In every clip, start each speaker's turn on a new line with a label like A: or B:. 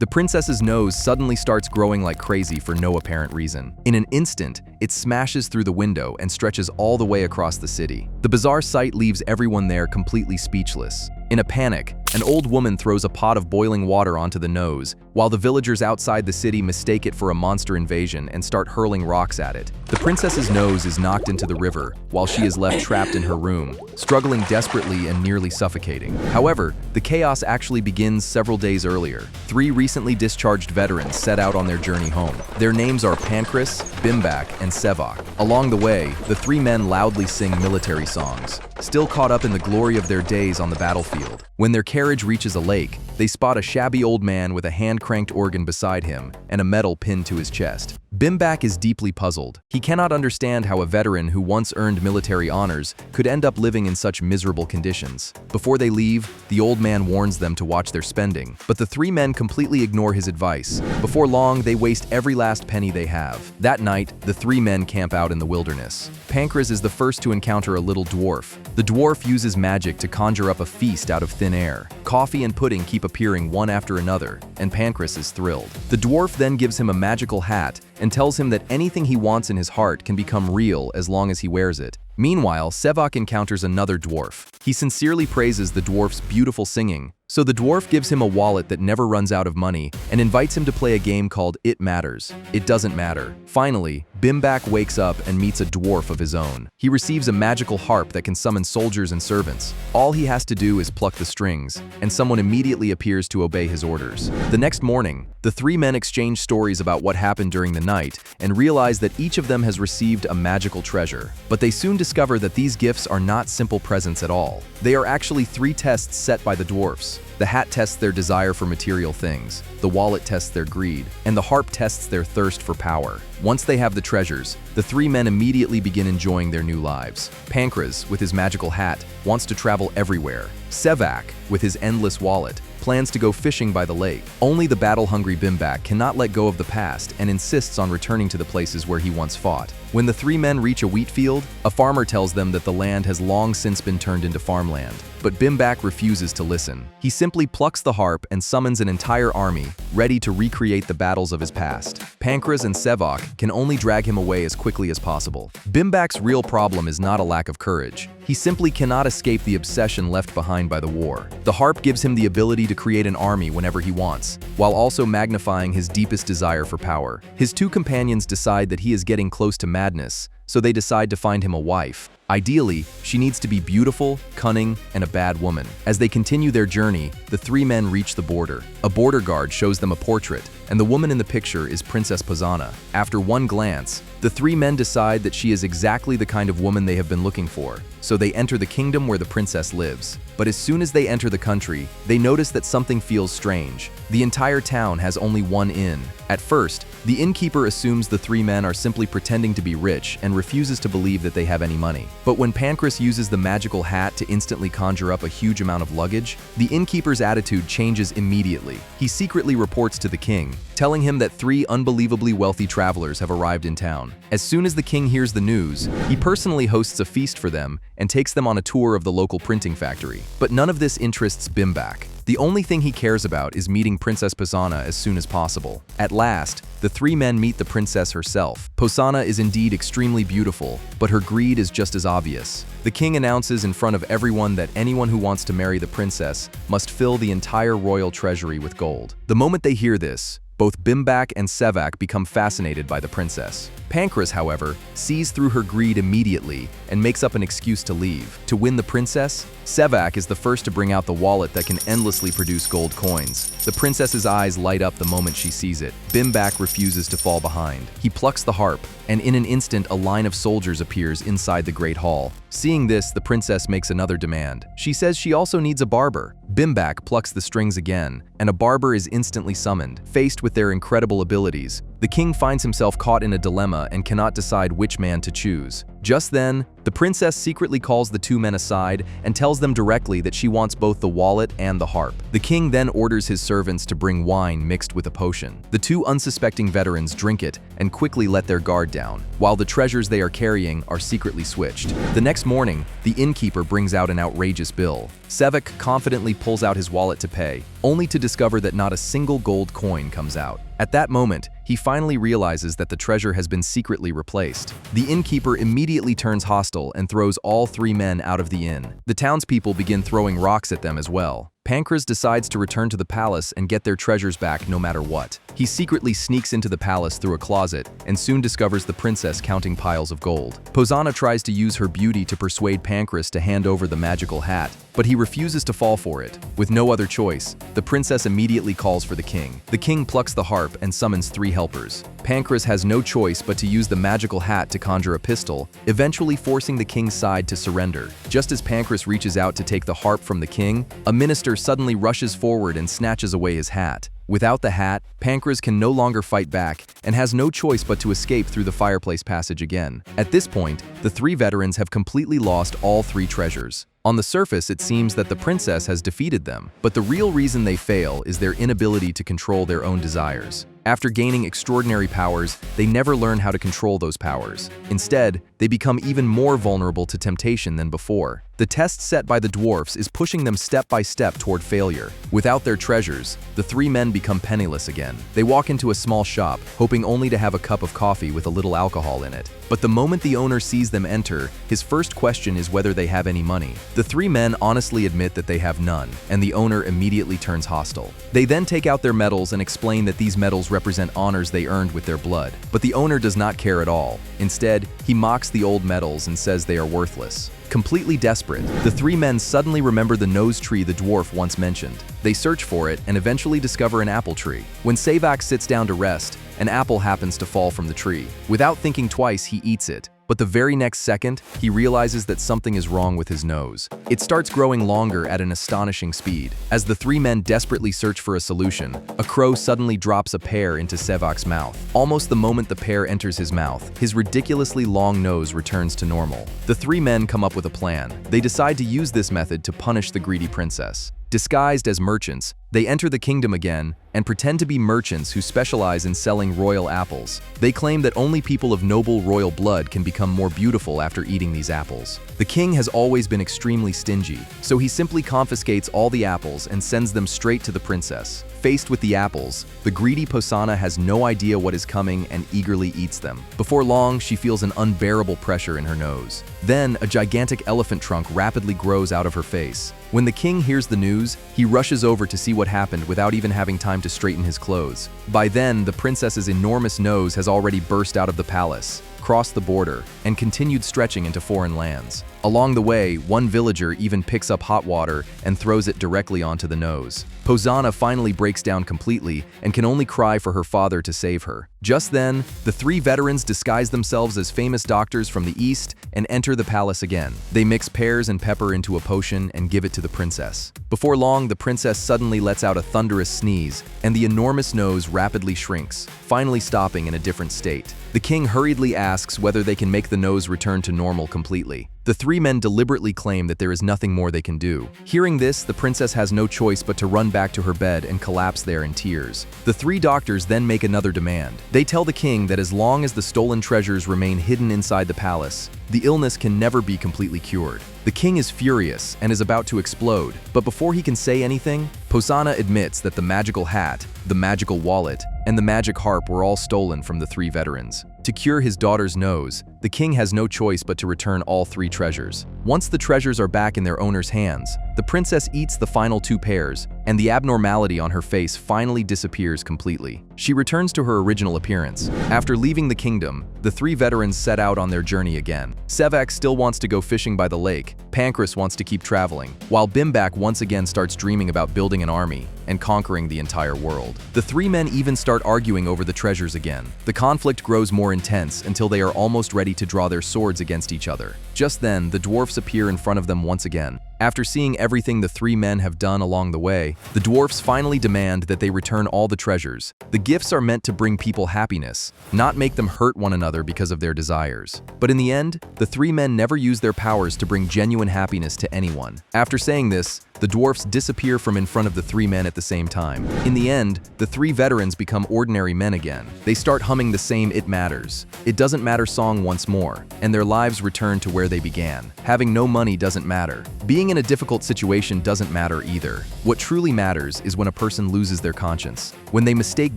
A: The princess's nose suddenly starts growing like crazy for no apparent reason. In an instant, it smashes through the window and stretches all the way across the city. The bizarre sight leaves everyone there completely speechless. In a panic, an old woman throws a pot of boiling water onto the nose, while the villagers outside the city mistake it for a monster invasion and start hurling rocks at it. The princess's nose is knocked into the river, while she is left trapped in her room, struggling desperately and nearly suffocating. However, the chaos actually begins several days earlier. 3 recently discharged veterans set out on their journey home. Their names are Pancras, Bimbak, and Sevak. Along the way, the 3 men loudly sing military songs, still caught up in the glory of their days on the battlefield. When their carriage reaches a lake, they spot a shabby old man with a hand-cranked organ beside him and a medal pinned to his chest. Bimbak is deeply puzzled. He cannot understand how a veteran who once earned military honors could end up living in such miserable conditions. Before they leave, the old man warns them to watch their spending, but the 3 men completely ignore his advice. Before long, they waste every last penny they have. That night, the 3 men camp out in the wilderness. Pancras is the first to encounter a little dwarf. The dwarf uses magic to conjure up a feast out of thin air. Coffee and pudding keep appearing one after another, and Pancras is thrilled. The dwarf then gives him a magical hat and tells him that anything he wants in his heart can become real as long as he wears it. Meanwhile, Sevak encounters another dwarf. He sincerely praises the dwarf's beautiful singing, so the dwarf gives him a wallet that never runs out of money and invites him to play a game called It Matters. It doesn't matter. Finally, Bimbak wakes up and meets a dwarf of his own. He receives a magical harp that can summon soldiers and servants. All he has to do is pluck the strings, and someone immediately appears to obey his orders. The next morning, the 3 men exchange stories about what happened during the night and realize that each of them has received a magical treasure. But they soon discover that these gifts are not simple presents at all. They are actually 3 tests set by the dwarfs. The hat tests their desire for material things, the wallet tests their greed, and the harp tests their thirst for power. Once they have the treasures, the 3 men immediately begin enjoying their new lives. Pancras, with his magical hat, wants to travel everywhere. Sevak, with his endless wallet, plans to go fishing by the lake. Only the battle-hungry Bimbak cannot let go of the past and insists on returning to the places where he once fought. When the 3 men reach a wheat field, a farmer tells them that the land has long since been turned into farmland. But Bimbak refuses to listen. He simply plucks the harp and summons an entire army, ready to recreate the battles of his past. Pancras and Sevak can only drag him away as quickly as possible. Bimbak's real problem is not a lack of courage. He simply cannot escape the obsession left behind by the war. The harp gives him the ability to create an army whenever he wants, while also magnifying his deepest desire for power. His 2 companions decide that he is getting close to madness, so they decide to find him a wife. Ideally, she needs to be beautiful, cunning, and a bad woman. As they continue their journey, the 3 men reach the border. A border guard shows them a portrait, and the woman in the picture is Princess Pozana. After one glance, the 3 men decide that she is exactly the kind of woman they have been looking for, so they enter the kingdom where the princess lives. But as soon as they enter the country, they notice that something feels strange. The entire town has only one inn. At first, the innkeeper assumes the 3 men are simply pretending to be rich and refuses to believe that they have any money. But when Pancras uses the magical hat to instantly conjure up a huge amount of luggage, the innkeeper's attitude changes immediately. He secretly reports to the king, telling him that 3 unbelievably wealthy travelers have arrived in town. As soon as the king hears the news, he personally hosts a feast for them and takes them on a tour of the local printing factory. But none of this interests Bimbak. The only thing he cares about is meeting Princess Pozana as soon as possible. At last, the 3 men meet the princess herself. Pozana is indeed extremely beautiful, but her greed is just as obvious. The king announces in front of everyone that anyone who wants to marry the princess must fill the entire royal treasury with gold. The moment they hear this, both Bimbak and Sevak become fascinated by the princess. Pancras, however, sees through her greed immediately and makes up an excuse to leave. To win the princess, Sevak is the first to bring out the wallet that can endlessly produce gold coins. The princess's eyes light up the moment she sees it. Bimbak refuses to fall behind. He plucks the harp, and in an instant a line of soldiers appears inside the great hall. Seeing this, the princess makes another demand. She says she also needs a barber. Bimbak plucks the strings again, and a barber is instantly summoned. Faced with their incredible abilities, the king finds himself caught in a dilemma and cannot decide which man to choose. Just then, the princess secretly calls the 2 men aside and tells them directly that she wants both the wallet and the harp. The king then orders his servants to bring wine mixed with a potion. The 2 unsuspecting veterans drink it and quickly let their guard down, while the treasures they are carrying are secretly switched. The next morning, the innkeeper brings out an outrageous bill. Sevak confidently pulls out his wallet to pay, only to discover that not a single gold coin comes out. At that moment, he finally realizes that the treasure has been secretly replaced. The innkeeper immediately turns hostile and throws all 3 men out of the inn. The townspeople begin throwing rocks at them as well. Pancras decides to return to the palace and get their treasures back no matter what. He secretly sneaks into the palace through a closet and soon discovers the princess counting piles of gold. Posana tries to use her beauty to persuade Pancras to hand over the magical hat, but he refuses to fall for it. With no other choice, the princess immediately calls for the king. The king plucks the harp and summons 3 helpers. Pancras has no choice but to use the magical hat to conjure a pistol, eventually forcing the king's side to surrender. Just as Pancras reaches out to take the harp from the king, a minister suddenly rushes forward and snatches away his hat. Without the hat, Pancras can no longer fight back and has no choice but to escape through the fireplace passage again. At this point, the 3 veterans have completely lost all 3 treasures. On the surface, it seems that the princess has defeated them, but the real reason they fail is their inability to control their own desires. After gaining extraordinary powers, they never learn how to control those powers. Instead, they become even more vulnerable to temptation than before. The test set by the dwarfs is pushing them step by step toward failure. Without their treasures, the 3 men become penniless again. They walk into a small shop, hoping only to have a cup of coffee with a little alcohol in it. But the moment the owner sees them enter, his first question is whether they have any money. The 3 men honestly admit that they have none, and the owner immediately turns hostile. They then take out their medals and explain that these medals represent honors they earned with their blood. But the owner does not care at all. Instead, he mocks the old medals and says they are worthless. Completely desperate, the 3 men suddenly remember the nose tree the dwarf once mentioned. They search for it and eventually discover an apple tree. When Savak sits down to rest, an apple happens to fall from the tree. Without thinking twice, he eats it. But the very next second, he realizes that something is wrong with his nose. It starts growing longer at an astonishing speed. As the 3 men desperately search for a solution, a crow suddenly drops a pear into Sevak's mouth. Almost the moment the pear enters his mouth, his ridiculously long nose returns to normal. The 3 men come up with a plan. They decide to use this method to punish the greedy princess. Disguised as merchants, they enter the kingdom again and pretend to be merchants who specialize in selling royal apples. They claim that only people of noble royal blood can become more beautiful after eating these apples. The king has always been extremely stingy, so he simply confiscates all the apples and sends them straight to the princess. Faced with the apples, the greedy Posana has no idea what is coming and eagerly eats them. Before long, she feels an unbearable pressure in her nose. Then, a gigantic elephant trunk rapidly grows out of her face. When the king hears the news, he rushes over to see what happened without even having time to straighten his clothes. By then, the princess's enormous nose has already burst out of the palace, crossed the border, and continued stretching into foreign lands. Along the way, one villager even picks up hot water and throws it directly onto the nose. Posana finally breaks down completely and can only cry for her father to save her. Just then, the 3 veterans disguise themselves as famous doctors from the east and enter the palace again. They mix pears and pepper into a potion and give it to the princess. Before long, the princess suddenly lets out a thunderous sneeze, and the enormous nose rapidly shrinks, finally stopping in a different state. The king hurriedly asks whether they can make the nose return to normal completely. The 3 men deliberately claim that there is nothing more they can do. Hearing this, the princess has no choice but to run back to her bed and collapse there in tears. The 3 doctors then make another demand. They tell the king that as long as the stolen treasures remain hidden inside the palace, the illness can never be completely cured. The king is furious and is about to explode, but before he can say anything, Posana admits that the magical hat, the magical wallet, and the magic harp were all stolen from the 3 veterans. To cure his daughter's nose, the king has no choice but to return all 3 treasures. Once the treasures are back in their owner's hands, the princess eats the final 2 pears, and the abnormality on her face finally disappears completely. She returns to her original appearance. After leaving the kingdom, the 3 veterans set out on their journey again. Sevak still wants to go fishing by the lake, Pancras wants to keep traveling, while Bimbak once again starts dreaming about building an army and conquering the entire world. The 3 men even start arguing over the treasures again. The conflict grows more intense until they are almost ready to draw their swords against each other. Just then, the dwarfs appear in front of them once again. After seeing everything the 3 men have done along the way, the dwarfs finally demand that they return all the treasures. The gifts are meant to bring people happiness, not make them hurt one another because of their desires. But in the end, the 3 men never use their powers to bring genuine happiness to anyone. After saying this, The dwarfs disappear from in front of the three men at the same time. In the end, the three veterans become ordinary men again. They start humming the same It Matters, It Doesn't Matter song once more, and their lives return to where they began. Having no money doesn't matter. Being in a difficult situation doesn't matter either. What truly matters is when a person loses their conscience. When they mistake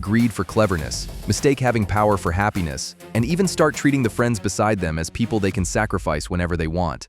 A: greed for cleverness, mistake having power for happiness, and even start treating the friends beside them as people they can sacrifice whenever they want.